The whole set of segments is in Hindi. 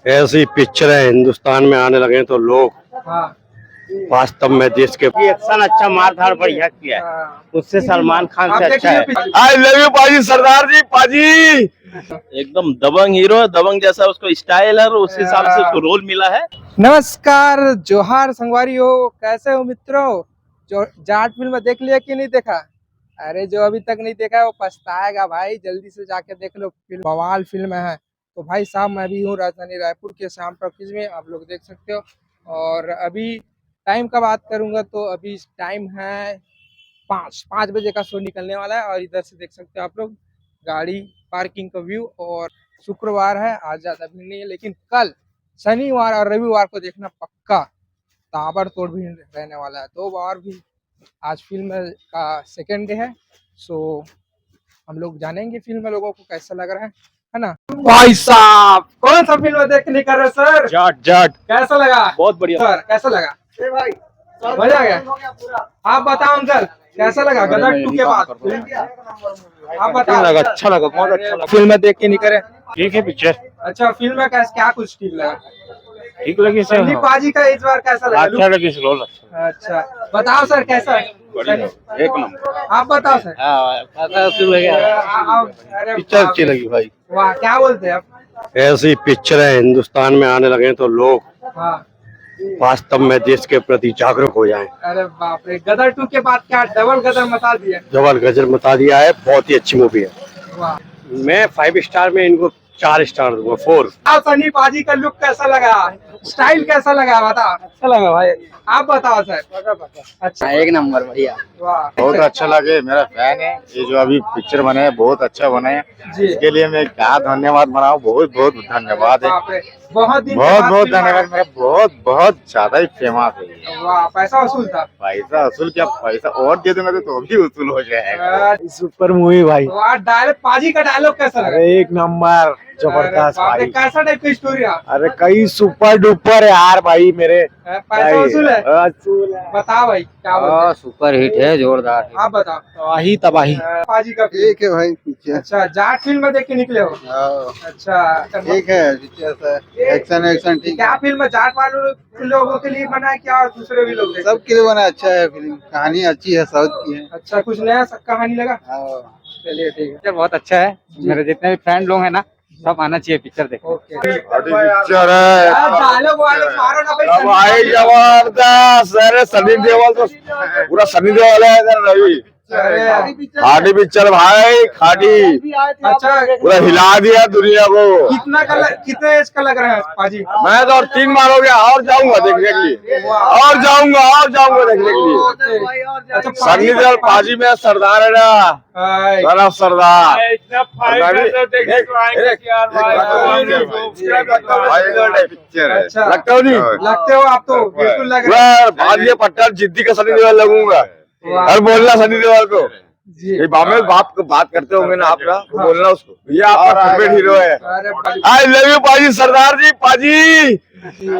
ऐसी पिक्चरें हिंदुस्तान में आने लगे तो लोग हाँ वास्तव में देश के एक्शन अच्छा मारधाड़ बढ़िया किया है। हाँ। उससे सलमान खान आप से अच्छा है। देखिए आई लव यू पाजी, सरदार जी पाजी। एकदम दबंग हीरो है, दबंग जैसा उसको स्टाइल है और उस हिसाब से उसको रोल मिला है। नमस्कार, जोहार संगवारी हो, कैसे हो मित्रों। जो जाट फिल्म देख लिया कि नहीं देखा? अरे जो अभी तक नहीं देखा है वो पछताएगा भाई, जल्दी से जाके देख लो। फिल्म बवाल फिल्म है। तो भाई साहब मैं भी हूँ राजधानी रायपुर के श्याम टॉकीज में, आप लोग देख सकते हो। और अभी टाइम का बात करूंगा तो अभी टाइम है 5 बजे का शो निकलने वाला है। और इधर से देख सकते हो आप लोग गाड़ी पार्किंग का व्यू। और शुक्रवार है, आज ज्यादा भीड़ नहीं है, लेकिन कल शनिवार और रविवार को देखना पक्का ताबड़तोड़ भीड़ रहने वाला है। 2 बार भी आज फिल्म का सेकंड डे है। सो हम लोग जानेंगे फिल्म में लोगों को कैसा लग रहा है ना। भाई साहब कौन सा फिल्म देखने कर रहे सर? जाट जाट कैसा लगा? बहुत बढ़िया सर कैसा लगा? मजा आ गया। आप बताओ अंकल कैसा लगा गदर 2 के बाद? आप बताओ। अच्छा लगा, बहुत अच्छा लगा। फिल्म देख के नहीं करे? ठीक है पिक्चर, अच्छा फिल्म में कैसा क्या कुछ ठीक लगा? ठीक लगी सर। संदीप पाजी का इस बार कैसा लगा? अच्छा लगी इस रोल। अच्छा बताओ सर कैसा है? एक नंबर आप बताओ सर। अरे पिक्चर अच्छी लगी भाई। वाह क्या बोलते हैं आप? ऐसी पिक्चरें हिंदुस्तान में आने लगे तो लोग हाँ वास्तव में देश के प्रति जागरूक हो जाएं। अरे बाप रे, गदर 2 के बाद क्या डबल गदर मचा दिया। जबल गजर बता दिया है, बहुत ही अच्छी मूवी है। वाह। मैं 5 स्टार में इनको 4 स्टार दूंगा, 4। आप सनी पाजी का लुक कैसा लगा? स्टाइल कैसा लगा बता? अच्छा लगा भाई, आप बताओ सर। अच्छा एक नंबर बढ़िया, वाह बहुत अच्छा लगे। मेरा फैन है ये जो अभी पिक्चर बने हैं, बहुत अच्छा बने हैं। जी। इसके लिए मैं क्या धन्यवाद मनाऊं, बहुत बहुत धन्यवाद है। बाप रे, बहुत दिन के बहुत बाद बहुत फिल्म धन्यवाद। मेरा बहुत बहुत ज्यादा ही फेमस है ये। आई। वाह पैसा वसूल था। पैसा वसूल क्या, पैसा और दे दूंगा तो भी वसूल हो जाएगा। सुपर मूवी भाई। वाह डायलॉग पाजी का डायलॉग कैसा लगा? अरे एक नंबर, जबरदस्त अरे बाप रे, भाई। कैसा टाइप की स्टोरी है? अरे कई सुपर डुपर यार भाई मेरे। पैसा वसूल है? वसूल है। बताओ भाई क्या बोलते हैं? सुपर हिट है, जोरदार है। आप बताओ। तबाही तबाही। पाजी का ठीक है भाई पिक्चर। अच्छा जाट फिल्म देख के निकले हो? अच्छा ठीक है पिक्चर, एक्शन एक्शन ठीक क्या फिल्म जाट वालों लोगों के लिए बना है क्या और दूसरे भी लोग देख? सबके लिए बना। अच्छा है फिल्म, कहानी अच्छी है, साउथ की है। अच्छा कुछ नया कहानी लगा? चलिए ठीक है। पिक्चर बहुत अच्छा है। मेरे जितने भी फ्रेंड लोग हैं ना, सब आना चाहिए पिक्चर देखने। ओके पिक्चर है। डायलॉग वाले मारो ना भाई। भाई जबरदस्त। अरे सनी देओल तो पूरा सनी देओल है इधर रवि। अरे खाटी पिक्चर भाई, खाटी। अच्छा पूरा हिला दिया दुनिया को। कितने एज का लग रहा है पाजी? मैं तो और 3 बार हो गया, और जाऊंगा देखने के लिए, और जाऊंगा देखने के लिए। अच्छा सनी देओल पाजी में सरदार है ना, हाय। सरफ सरदार। पिक्चर है। अच्छा लगता हो नहीं? लगते हो आप तो बिल्कुल लग रहा है। भाग्य पट्टा जिद्दी का सनी देओल लगूंगा। वाह। और बोलना सनी देओल को, जी ये बात करते होंगे ना आप ना, तो बोलना उसको ये आपका फेवरेट हीरो है। अरे भाई। आई लव यू पाजी, सरदार जी पाजी।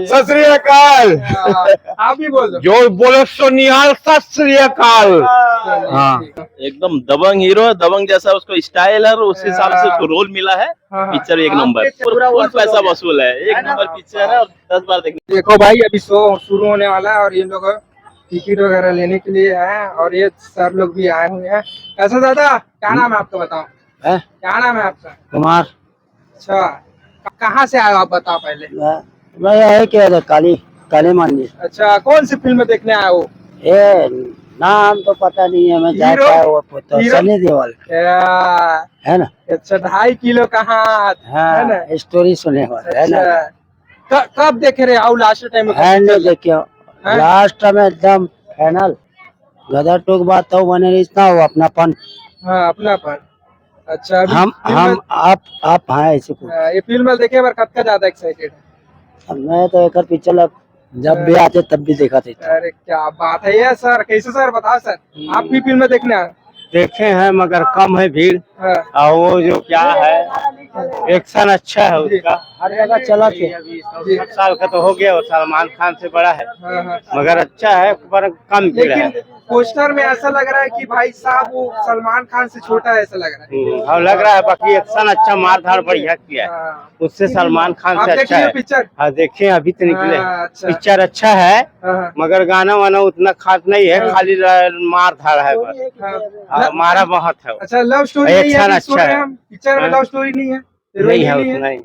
सत श्री अकाल। आप भी बोल दो। जो बोलो सो निहाल, सत श्री अकाल। हाँ। एकदम दबंग हीरो है, दबंग जैसा उसको स्टाइल है और उस हिसाब से उसको रोल मिला है। हाँ। पिक्चर एक नंबर, फुल पैसा वसूल है। एक नंबर पिक्चर है और 10 बार देखने। देखो भाई अभी शो शुरू होने वाला है और ये लोग टिकट वगैरह लेने के लिए हैं और ये सर लोग भी आए हुए हैं। कैसा दादा क्या नाम है आपका बताओ? क्या नाम है आपका? कुमार। अच्छा कहाँ से आए हो आप बताओ पहले? मैं है क्या काली मंदिर। अच्छा कौन सी फिल्म देखने आए हो? ये नाम तो पता नहीं है, मैं हीरो? जाता है वो तो हीरो? सनी देओल है ना। अच्छा 2.5 किलो का हाथ है ना? हाँ, स्टोरी सुने वाला है ना। अच्छा कब देखे रहे आओ लास्ट टाइम? है नहीं देखियो, हैं? लास्ट में एकदम फाइनल गदर टू के बाद तो बने इतना हो अपनापन। हाँ अपनापन। अच्छा अभी हम आप हैं ऐसे कुछ। ये फिल्म देखे बार कब का ज्यादा एक्साइटेड है? मैं तो एक पिक्चर जब भी आते तब भी देखा था। अरे क्या बात है ये सर, कैसे सर बताओ सर, आप भी फिल्म देखने आए? देखे हैं मगर कम है भीड़। हाँ, और वो जो क्या है एक्शन अच्छा है उसका। हर जगह चला थे। अभी 60 साल का तो हो गया, और सलमान खान से बड़ा है, हाँ, हाँ। मगर अच्छा है, पर कम भीड़ है। लेकिन पोस्टर में ऐसा लग रहा है कि भाई साहब वो सलमान खान से छोटा है, ऐसा लग रहा है। हाँ लग रहा है, बाकी एक्शन अच्छा, मार धाड़ बढ़िया किया है, हाँ। उससे सलमान खान आप से देख अच्छा लिए है। पिक्चर? हाँ देखे, अभी तो निकले हाँ, हैं। अच्छा। पिक्चर अच्छा है, हाँ, हाँ। मगर गाना वाना उतना खास नहीं है, खाली मार धाड़ है बस। हाँ। मारा बहुत है, अच्छा, लव स्टोरी नहीं है एक्शन कि अच्छा सुन रहे हैं है। हम पिक्चर में? हाँ। लव स्टोरी नहीं है, नहीं हीरोइन है नहीं उतना ही।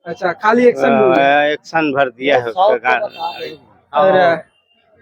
अच्छा, खाली एक्शन मूवी है। एक्शन भर दिया है उसका गाना। अरे,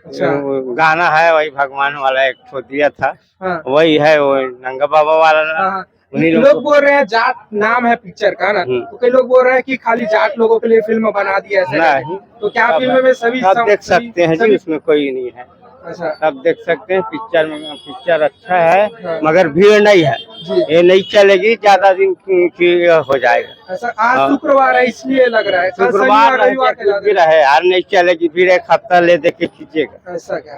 अच्छा। वो गाना है वही भगवान वाला, एक ठो दिया था, हाँ, वही है, वो नंगा बाबा वाला ना। हाँ, हाँ। उन्हीं लोग बोल रहे हैं जाट नाम है पिक्चर का ना, तो कई लोग बोल रहे हैं कि खाली जाट लोगों के लिए फिल्म बना दिया ऐसा करके। नहीं, तो क्या फिल्म में सभी सब देख सकते हैं जी, सभी- उसमें कोई नहीं है, अच्छा, सब देख सकते हैं। पिक्चर में पिक्चर अच्छा है, हाँ। मगर भीड़ नहीं है, जी। ये नहीं चलेगी, ज्यादा दिन की हो जाएगा। ऐसा आज हाँ। शुक्रवार है इसलिए लग रहा है, कल शुक्रवार शनिवार रविवार के भीड़ है यार, नहीं चलेगी, भीड़ एक हफ्ता ले दे के खींचेगा। ऐसा क्या?